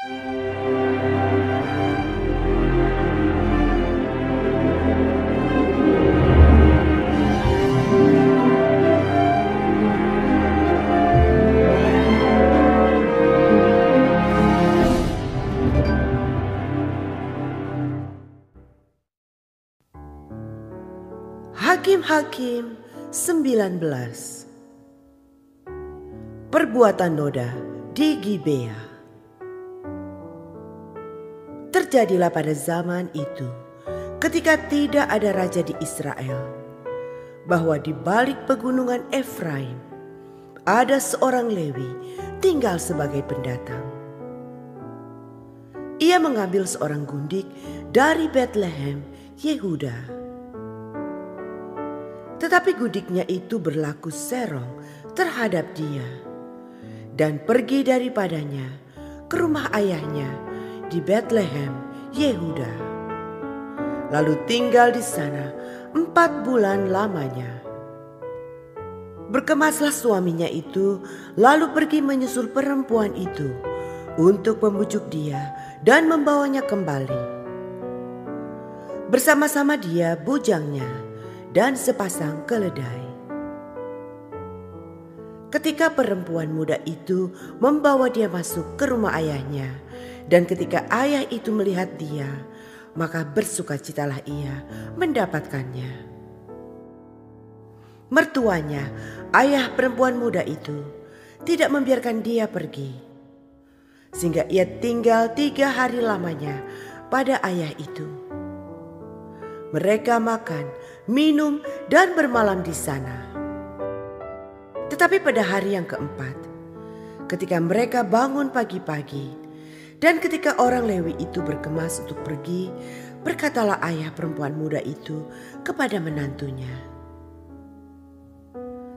Hakim-Hakim 19. Perbuatan noda di Gibea. Terjadilah pada zaman itu, ketika tidak ada raja di Israel, bahwa di balik pegunungan Efraim ada seorang Lewi tinggal sebagai pendatang. Ia mengambil seorang gundik dari Betlehem, Yehuda. Tetapi gundiknya itu berlaku serong terhadap dia dan pergi daripadanya ke rumah ayahnya di Betlehem, Yehuda. Lalu tinggal di sana 4 bulan lamanya. Berkemaslah suaminya itu, lalu pergi menyusul perempuan itu untuk membujuk dia dan membawanya kembali. Bersama-sama dia bujangnya dan sepasang keledai. Ketika perempuan muda itu membawa dia masuk ke rumah ayahnya, dan ketika ayah itu melihat dia, maka bersukacitalah ia mendapatkannya. Mertuanya, ayah perempuan muda itu, tidak membiarkan dia pergi, sehingga ia tinggal 3 hari lamanya pada ayah itu. Mereka makan, minum, dan bermalam di sana. Tetapi pada hari yang keempat, ketika mereka bangun pagi-pagi, dan ketika orang Lewi itu berkemas untuk pergi, berkatalah ayah perempuan muda itu kepada menantunya,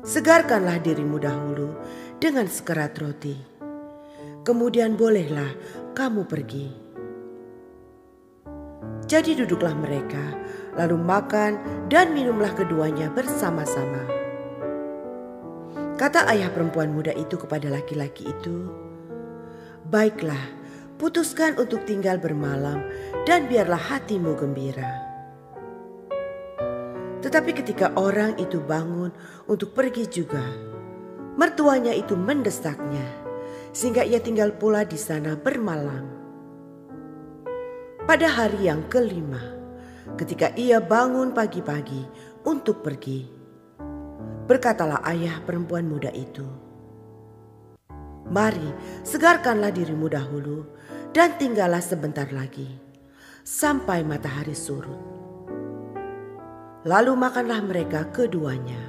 "Segarkanlah dirimu dahulu dengan sekerat roti, kemudian bolehlah kamu pergi." Jadi duduklah mereka, lalu makan dan minumlah keduanya bersama-sama. Kata ayah perempuan muda itu kepada laki-laki itu, "Baiklah, putuskan untuk tinggal bermalam dan biarlah hatimu gembira." Tetapi ketika orang itu bangun untuk pergi juga, mertuanya itu mendesaknya, sehingga ia tinggal pula di sana bermalam. Pada hari yang kelima, ketika ia bangun pagi-pagi untuk pergi, berkatalah ayah perempuan muda itu, "Mari, segarkanlah dirimu dahulu dan tinggallah sebentar lagi, sampai matahari surut." Lalu makanlah mereka keduanya.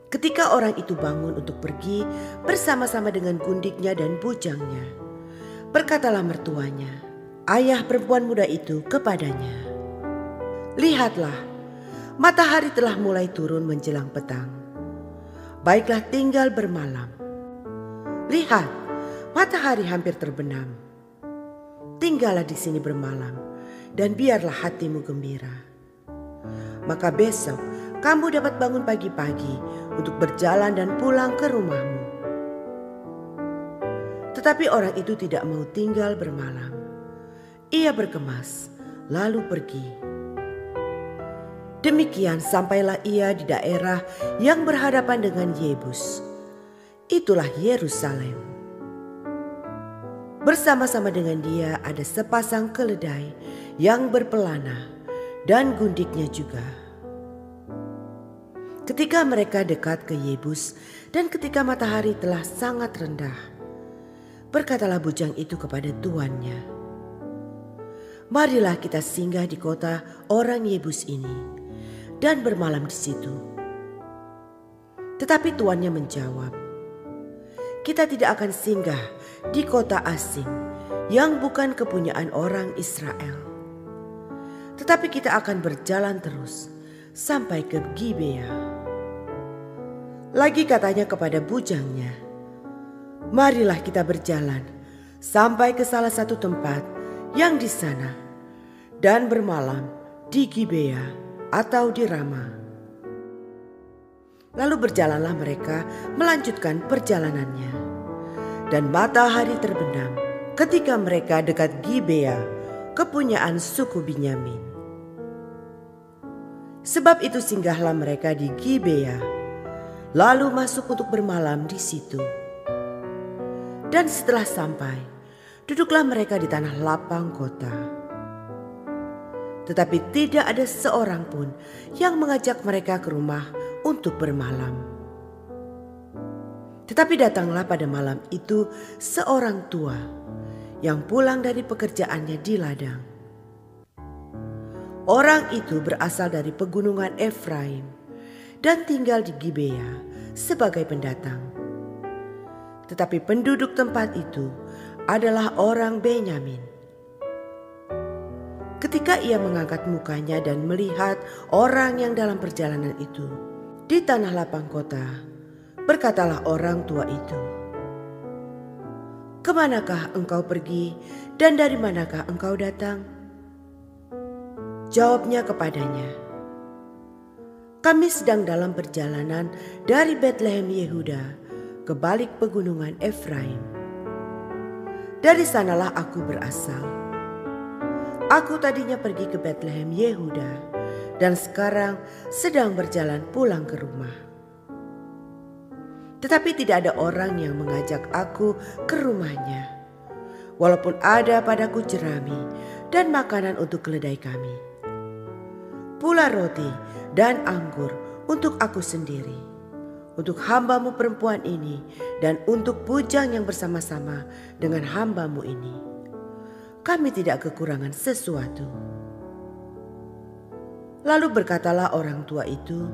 Ketika orang itu bangun untuk pergi bersama-sama dengan gundiknya dan bujangnya, berkatalah mertuanya, ayah perempuan muda itu kepadanya, "Lihatlah, matahari telah mulai turun menjelang petang. Baiklah tinggal bermalam. Lihat, matahari hampir terbenam. Tinggallah di sini bermalam dan biarlah hatimu gembira. Maka besok kamu dapat bangun pagi-pagi untuk berjalan dan pulang ke rumahmu." Tetapi orang itu tidak mau tinggal bermalam. Ia berkemas, lalu pergi. Demikian sampailah ia di daerah yang berhadapan dengan Yebus. Itulah Yerusalem. Bersama-sama dengan dia ada sepasang keledai yang berpelana dan gundiknya juga. Ketika mereka dekat ke Yebus dan ketika matahari telah sangat rendah, berkatalah bujang itu kepada tuannya, "Marilah kita singgah di kota orang Yebus ini dan bermalam di situ." Tetapi tuannya menjawab, "Kita tidak akan singgah di kota asing yang bukan kepunyaan orang Israel. Tetapi kita akan berjalan terus sampai ke Gibea." Lagi katanya kepada bujangnya, "Marilah kita berjalan sampai ke salah satu tempat yang di sana dan bermalam di Gibea atau di Rama." Lalu berjalanlah mereka melanjutkan perjalanannya. Dan matahari terbenam ketika mereka dekat Gibea, kepunyaan suku Binyamin. Sebab itu singgahlah mereka di Gibea, lalu masuk untuk bermalam di situ. Dan setelah sampai, duduklah mereka di tanah lapang kota. Tetapi tidak ada seorang pun yang mengajak mereka ke rumah untuk bermalam. Tetapi datanglah pada malam itu seorang tua yang pulang dari pekerjaannya di ladang. Orang itu berasal dari pegunungan Efraim dan tinggal di Gibea sebagai pendatang. Tetapi penduduk tempat itu adalah orang Benyamin. Ketika ia mengangkat mukanya dan melihat orang yang dalam perjalanan itu di tanah lapang kota, berkatalah orang tua itu, "Kemanakah engkau pergi dan dari manakah engkau datang?" Jawabnya kepadanya, "Kami sedang dalam perjalanan dari Betlehem Yehuda ke balik pegunungan Efraim. Dari sanalah aku berasal. Aku tadinya pergi ke Betlehem Yehuda dan sekarang sedang berjalan pulang ke rumah. Tetapi tidak ada orang yang mengajak aku ke rumahnya, walaupun ada padaku jerami dan makanan untuk keledai kami, pula roti dan anggur untuk aku sendiri, untuk hambamu perempuan ini dan untuk bujang yang bersama-sama dengan hambamu ini. Kami tidak kekurangan sesuatu." Lalu berkatalah orang tua itu,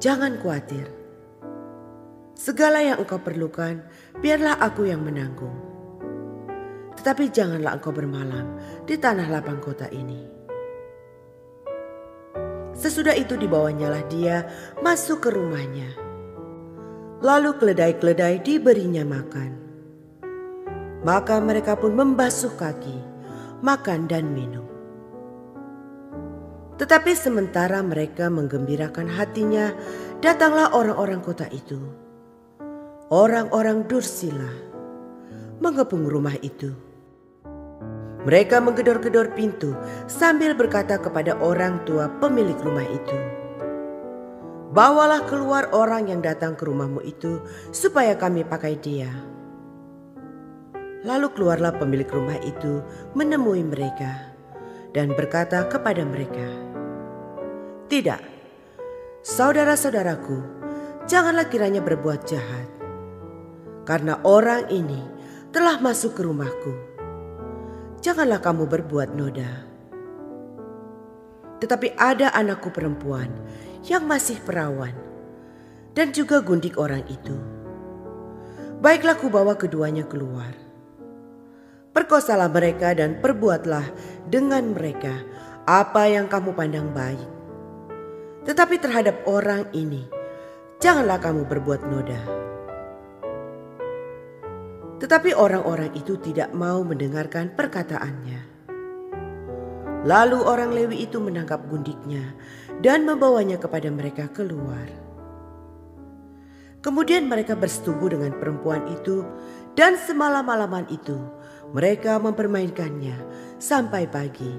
"Jangan khawatir. Segala yang engkau perlukan, biarlah aku yang menanggung. Tetapi janganlah engkau bermalam di tanah lapang kota ini." Sesudah itu dibawanyalah dia masuk ke rumahnya. Lalu keledai-keledai diberinya makan. Maka mereka pun membasuh kaki, makan dan minum. Tetapi sementara mereka menggembirakan hatinya, datanglah orang-orang kota itu, orang-orang Dursila, mengepung rumah itu. Mereka menggedor-gedor pintu sambil berkata kepada orang tua pemilik rumah itu, "Bawalah keluar orang yang datang ke rumahmu itu supaya kami pakai dia." Lalu keluarlah pemilik rumah itu menemui mereka dan berkata kepada mereka, "Tidak, saudara-saudaraku, janganlah kiranya berbuat jahat, karena orang ini telah masuk ke rumahku. Janganlah kamu berbuat noda. Tetapi ada anakku perempuan yang masih perawan dan juga gundik orang itu. Baiklah kubawa keduanya keluar. Perkosalah mereka dan perbuatlah dengan mereka apa yang kamu pandang baik. Tetapi terhadap orang ini, janganlah kamu berbuat noda." Tetapi orang-orang itu tidak mau mendengarkan perkataannya. Lalu orang Lewi itu menangkap gundiknya dan membawanya kepada mereka keluar. Kemudian mereka bersetubuh dengan perempuan itu, dan semalam-malaman itu mereka mempermainkannya sampai pagi.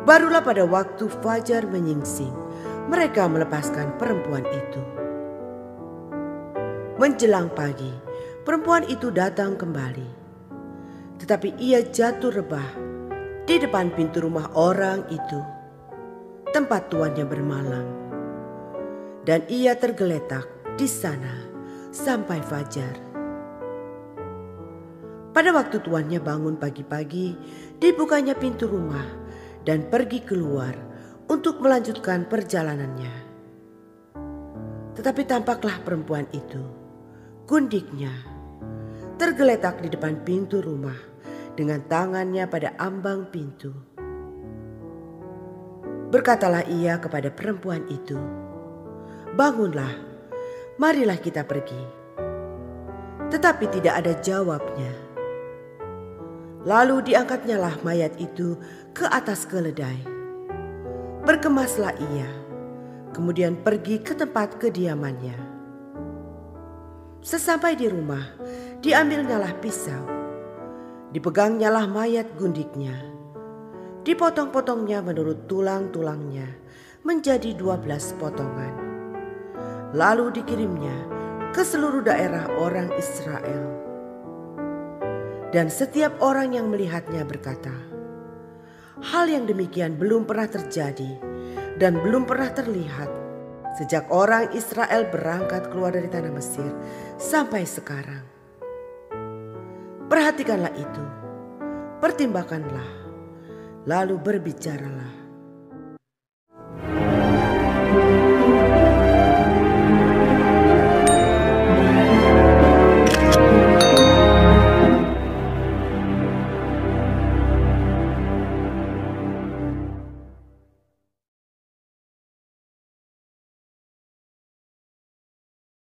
Barulah pada waktu fajar menyingsing, mereka melepaskan perempuan itu. Menjelang pagi, perempuan itu datang kembali. Tetapi ia jatuh rebah di depan pintu rumah orang itu, tempat tuannya bermalam. Dan ia tergeletak di sana sampai fajar. Pada waktu tuannya bangun pagi-pagi, dibukanya pintu rumah dan pergi keluar untuk melanjutkan perjalanannya. Tetapi tampaklah perempuan itu, gundiknya, tergeletak di depan pintu rumah dengan tangannya pada ambang pintu. Berkatalah ia kepada perempuan itu, "Bangunlah, marilah kita pergi." Tetapi tidak ada jawabnya. Lalu diangkatnyalah mayat itu ke atas keledai. Berkemaslah ia, kemudian pergi ke tempat kediamannya. Sesampai di rumah, diambilnyalah pisau. Dipegangnyalah mayat gundiknya. Dipotong-potongnya menurut tulang-tulangnya menjadi 12 potongan. Lalu dikirimnya ke seluruh daerah orang Israel. Dan setiap orang yang melihatnya berkata, hal yang demikian belum pernah terjadi dan belum pernah terlihat sejak orang Israel berangkat keluar dari tanah Mesir sampai sekarang. Perhatikanlah itu, pertimbangkanlah, lalu berbicaralah.